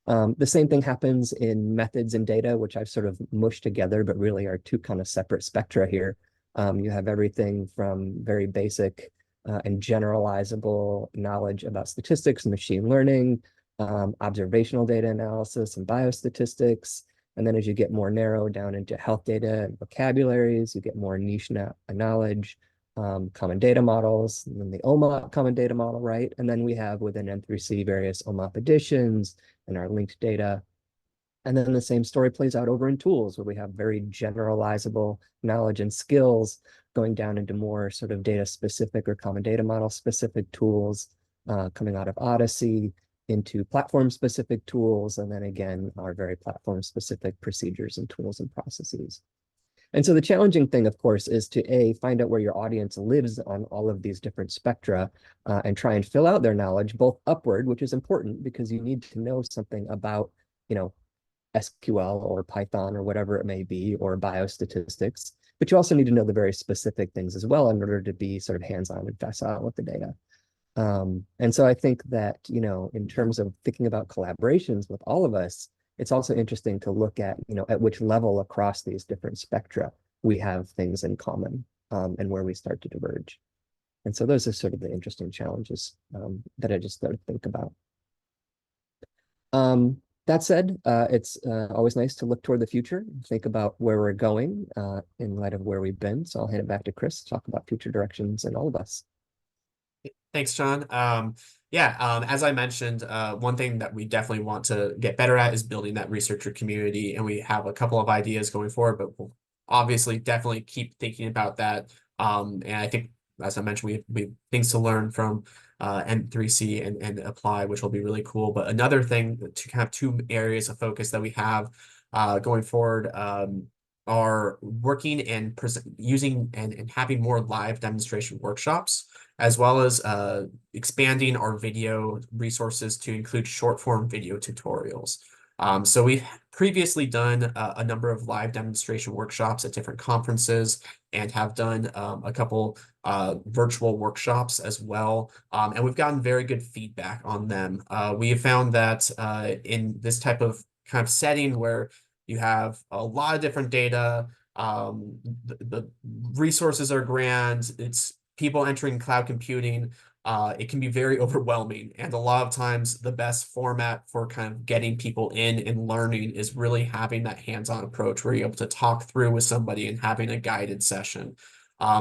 The same thing happens in methods and data, which I've sort of mushed together, but really are two kind of separate spectra here. You have everything from very basic and generalizable knowledge about statistics and machine learning, observational data analysis and biostatistics. And then as you get more narrow down into health data and vocabularies, you get more niche knowledge, common data models, and then the OMOP common data model, right? And then we have within N3C various OMOP editions and our linked data. And then the same story plays out over in tools, where we have very generalizable knowledge and skills going down into more sort of data specific or common data model specific tools, coming out of Odyssey into platform specific tools, and then again, our very platform specific procedures and tools and processes. And so the challenging thing, of course, is to find out where your audience lives on all of these different spectra and try and fill out their knowledge, both upward, which is important because you need to know something about, SQL or Python or whatever it may be, or biostatistics, but you also need to know the very specific things as well in order to be sort of hands-on and facile with the data. And so I think that, in terms of thinking about collaborations with all of us, it's also interesting to look at, at which level across these different spectra we have things in common and where we start to diverge. And so those are sort of the interesting challenges that I just started to think about. That said, it's always nice to look toward the future and think about where we're going in light of where we've been. So I'll hand it back to Chris to talk about future directions and all of us. Thanks, Shawn. As I mentioned, one thing that we definitely want to get better at is building that researcher community. And we have a couple of ideas going forward, but we'll obviously definitely keep thinking about that. And I think, as I mentioned, we have things to learn from N3C and apply, which will be really cool. But another thing, to kind of two areas of focus that we have going forward are working and using and having more live demonstration workshops, as well as expanding our video resources to include short form video tutorials. So we've previously done a number of live demonstration workshops at different conferences and have done a couple virtual workshops as well. And we've gotten very good feedback on them. We have found that in this type of kind of setting where you have a lot of different data, the resources are grand, it's people entering cloud computing, it can be very overwhelming. And a lot of times the best format for kind of getting people in and learning is really having that hands-on approach where you're able to talk through with somebody and having a guided session.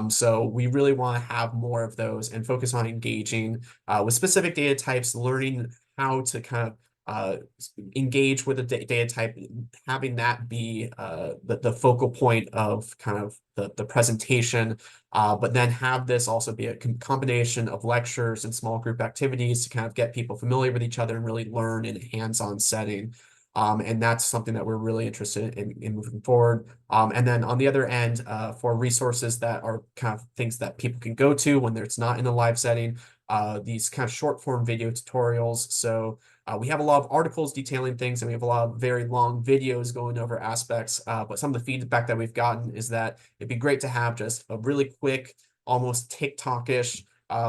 So we really want to have more of those and focus on engaging with specific data types, learning how to kind of engage with a data type, having that be the focal point of kind of the presentation, but then have this also be a combination of lectures and small group activities to kind of get people familiar with each other and really learn in a hands-on setting. And that's something that we're really interested in moving forward. And then on the other end, for resources that are kind of things that people can go to when it's not in a live setting, these kind of short form video tutorials. So we have a lot of articles detailing things, and we have a lot of very long videos going over aspects. But some of the feedback that we've gotten is that it'd be great to have just a really quick, almost TikTok-ish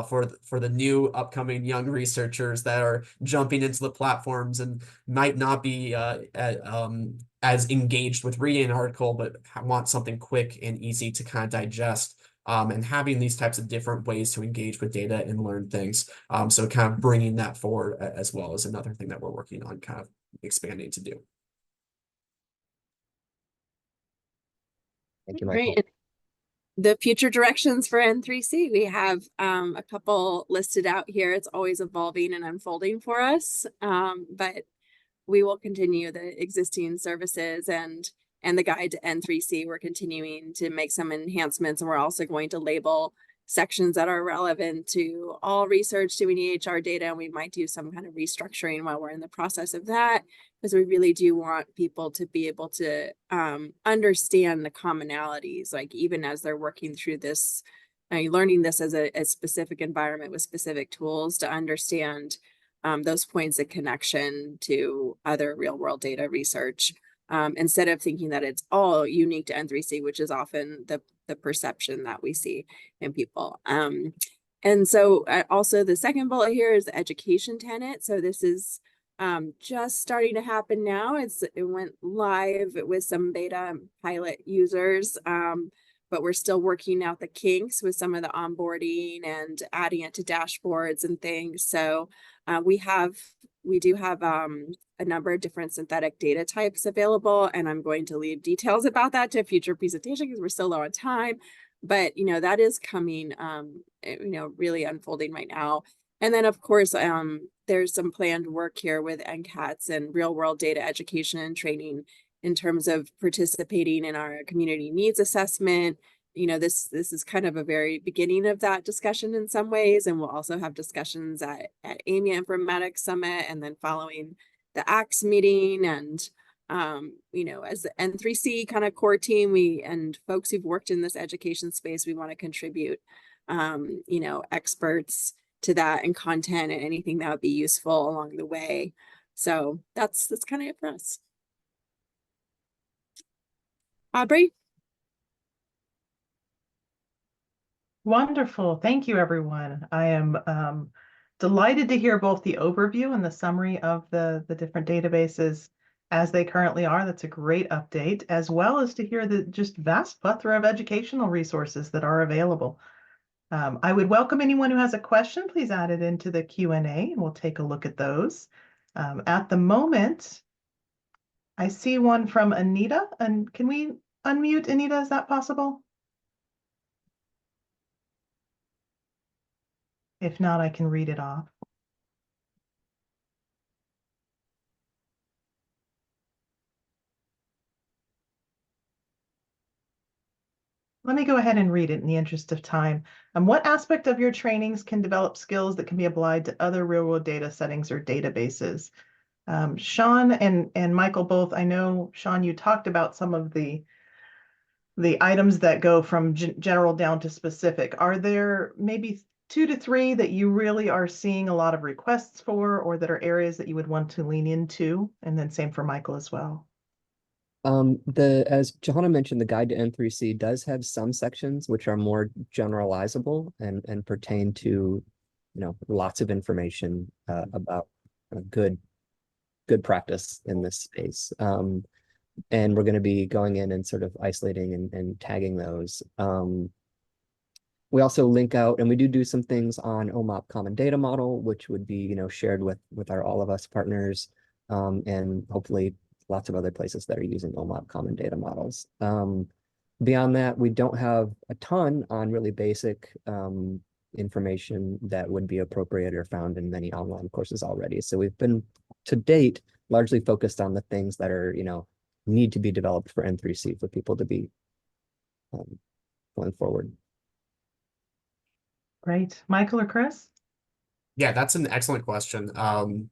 for the new upcoming young researchers that are jumping into the platforms and might not be as engaged with reading an article, but want something quick and easy to kind of digest. And having these types of different ways to engage with data and learn things. So kind of bringing that forward as well is another thing that we're working on kind of expanding to do. Thank you, Michael. Great. The future directions for N3C, we have a couple listed out here. It's always evolving and unfolding for us, but we will continue the existing services and the guide to N3C. We're continuing to make some enhancements, and we're also going to label sections that are relevant to all research doing EHR data. And we might do some kind of restructuring while we're in the process of that, because we really do want people to be able to understand the commonalities, like even as they're working through this learning this as a specific environment with specific tools to understand those points of connection to other real world data research, instead of thinking that it's all unique to N3C, which is often the perception that we see in people. And so also the second bullet here is the education tenet. So this is just starting to happen now. It went live with some beta pilot users, but we're still working out the kinks with some of the onboarding and adding it to dashboards and things. So we do have a number of different synthetic data types available, and I'm going to leave details about that to a future presentation because we're still low on time. But that is coming, really unfolding right now. And then of course, there's some planned work here with NCATS and real world data education and training in terms of participating in our community needs assessment. This is kind of a very beginning of that discussion in some ways, and we'll also have discussions at AMIA Informatics Summit, and then following the AXE meeting. And as the N3C kind of core team, and folks who've worked in this education space, we want to contribute experts to that and content and anything that would be useful along the way. So that's kind of it for us. Aubri? Wonderful. Thank you, everyone. I am delighted to hear both the overview and the summary of the different databases as they currently are. That's a great update, as well as to hear the just vast plethora of educational resources that are available. I would welcome anyone who has a question. Please add it into the Q&A and we'll take a look at those. At the moment, I see one from Anita. And can we unmute Anita? Is that possible? If not, I can read it off. Let me go ahead and read it in the interest of time. What aspect of your trainings can develop skills that can be applied to other real-world data settings or databases? Shawn and Michael both, I know, Shawn, you talked about some of the items that go from general down to specific. Are there maybe 2 to 3 that you really are seeing a lot of requests for, or that are areas that you would want to lean into? And then same for Michael as well. As Johanna mentioned, the guide to N3C does have some sections which are more generalizable and pertain to, lots of information about good practice in this space. And we're going to be going in and sort of isolating and tagging those. We also link out, and we do some things on OMOP Common Data Model, which would be, shared with our All of Us partners, and hopefully lots of other places that are using OMOP Common Data Models. Beyond that, we don't have a ton on really basic information that would be appropriate or found in many online courses already. So we've been, to date, largely focused on the things that are, need to be developed for N3C for people to be going forward. Great. Michael or Chris? Yeah, that's an excellent question.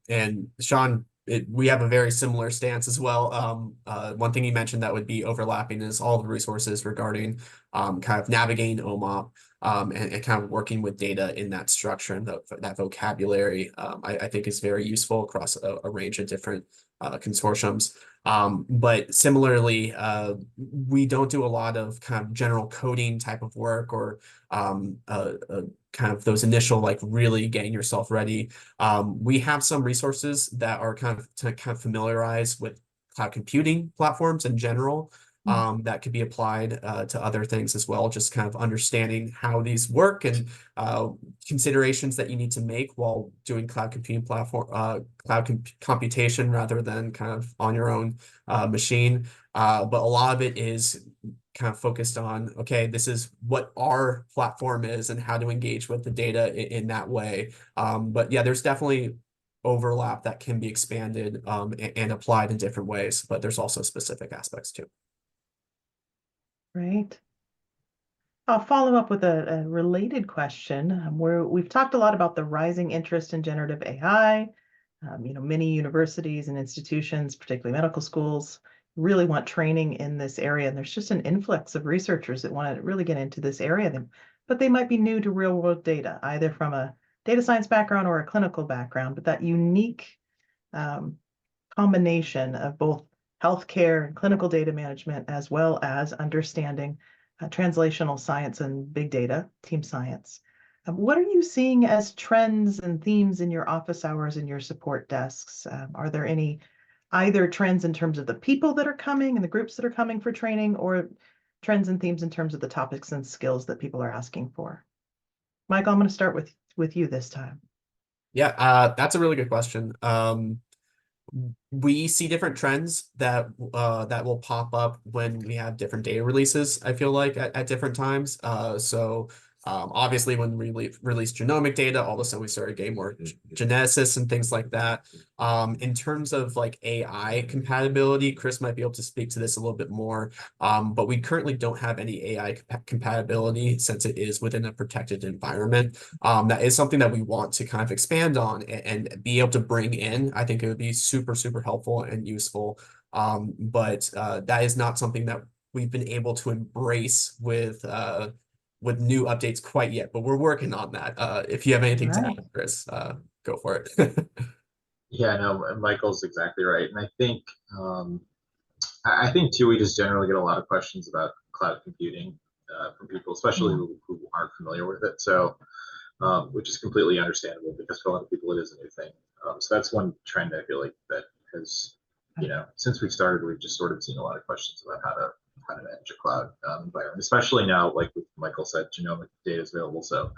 And Shawn, we have a very similar stance as well. One thing you mentioned that would be overlapping is all the resources regarding kind of navigating OMOP and kind of working with data in that structure and that vocabulary. I think is very useful across a range of different consortiums. But similarly, we don't do a lot of kind of general coding type of work or kind of those initial, like really getting yourself ready. We have some resources that are kind of to kind of familiarize with cloud computing platforms in general. That could be applied to other things as well, just kind of understanding how these work and considerations that you need to make while doing cloud computing platform, computation rather than kind of on your own machine. But a lot of it is kind of focused on, okay, this is what our platform is and how to engage with the data in that way. But yeah, there's definitely overlap that can be expanded and applied in different ways, but there's also specific aspects too. Great. I'll follow up with a related question where we've talked a lot about the rising interest in generative AI. Many universities and institutions, particularly medical schools, really want training in this area. And there's just an influx of researchers that want to really get into this area, but but they might be new to real world data, either from a data science background or a clinical background, but that unique combination of both healthcare and clinical data management, as well as understanding translational science and big data, team science. What are you seeing as trends and themes in your office hours and your support desks? Are there any either trends in terms of the people that are coming and the groups that are coming for training, or trends and themes in terms of the topics and skills that people are asking for? Michael, I'm going to start with you this time. Yeah, that's a really good question. We see different trends that will pop up when we have different data releases, I feel like at different times. Obviously when we released genomic data, all of a sudden we started getting more geneticists and things like that. In terms of like AI compatibility, Chris might be able to speak to this a little bit more, but we currently don't have any AI compatibility since it is within a protected environment. That is something that we want to kind of expand on and be able to bring in. I think it would be super, super helpful and useful. But that is not something that we've been able to embrace with new updates quite yet, but we're working on that. If you have anything to add, Chris, go for it. Yeah, no, Michael's exactly right. And I think too, we just generally get a lot of questions about cloud computing from people, especially who aren't familiar with it. So, which is completely understandable because for a lot of people, it is a new thing. So that's one trend I feel like that has, since we've started, we've just sort of seen a lot of questions about how to manage a cloud environment, especially now, like Michael said, genomic data is available, so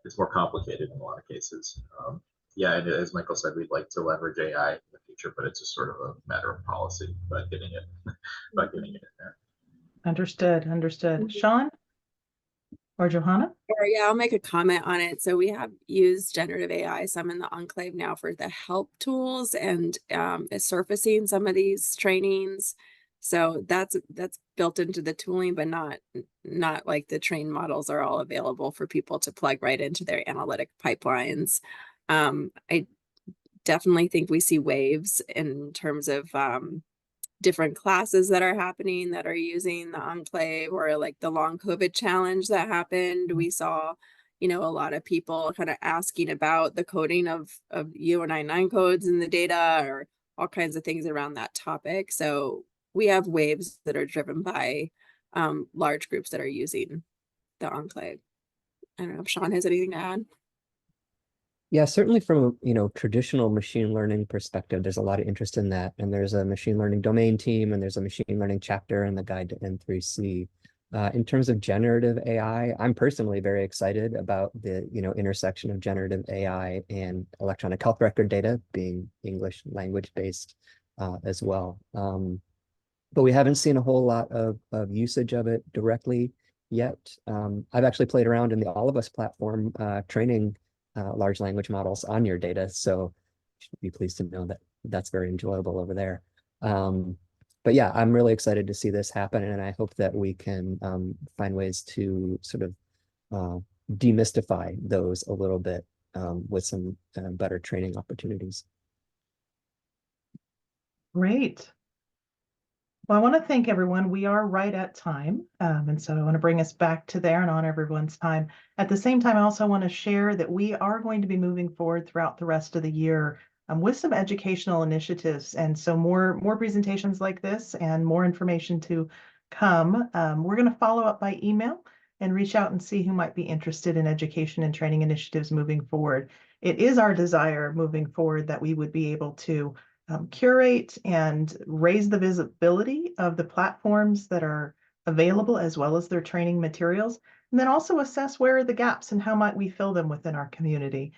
it's more complicated in a lot of cases. Yeah, and as Michael said, we'd like to leverage AI in the future, but it's just sort of a matter of policy about getting it in there. Understood. Shawn or Johanna? Or yeah, I'll make a comment on it. So we have used generative AI some in the enclave now for the help tools and surfacing some of these trainings. So that's built into the tooling, but not like the trained models are all available for people to plug right into their analytic pipelines. I definitely think we see waves in terms of different classes that are happening that are using the enclave, or like the long COVID challenge that happened. We saw, a lot of people kind of asking about the coding of UNI9 codes in the data, or all kinds of things around that topic. So we have waves that are driven by large groups that are using the enclave. I don't know if Shawn has anything to add. Yeah, certainly from a traditional machine learning perspective, there's a lot of interest in that. And there's a machine learning domain team, and there's a machine learning chapter in the guide to N3C. In terms of generative AI, I'm personally very excited about the intersection of generative AI and electronic health record data being English language based as well. But we haven't seen a whole lot of usage of it directly yet. I've actually played around in the All of Us platform training large language models on your data. So you should be pleased to know that that's very enjoyable over there. But yeah, I'm really excited to see this happen. And I hope that we can find ways to sort of demystify those a little bit with some better training opportunities. Great. Well, I want to thank everyone. We are right at time. And so I want to bring us back to there and on everyone's time. At the same time, I also want to share that we are going to be moving forward throughout the rest of the year with some educational initiatives. And so more presentations like this and more information to come. We're going to follow up by email and reach out and see who might be interested in education and training initiatives moving forward. It is our desire moving forward that we would be able to curate and raise the visibility of the platforms that are available, as well as their training materials, and then also assess where are the gaps and how might we fill them within our community.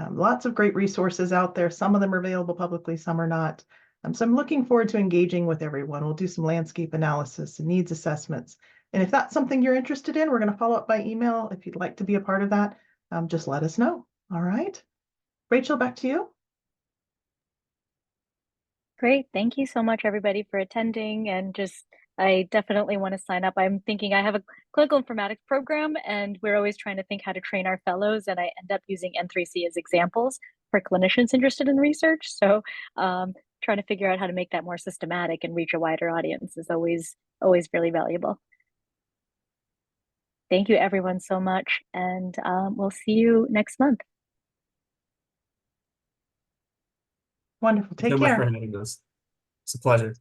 Lots of great resources out there. Some of them are available publicly, some are not. So I'm looking forward to engaging with everyone. We'll do some landscape analysis and needs assessments. And if that's something you're interested in, we're going to follow up by email. If you'd like to be a part of that, just let us know. All right. Rachel, back to you. Great. Thank you so much, everybody, for attending. And I definitely want to sign up. I'm thinking I have a clinical informatics program, and we're always trying to think how to train our fellows. And I end up using N3C as examples for clinicians interested in research. So trying to figure out how to make that more systematic and reach a wider audience is always really valuable. Thank thank you everyone so much, and we'll see you next month. Wonderful. Take so much for care. having us. It's a pleasure.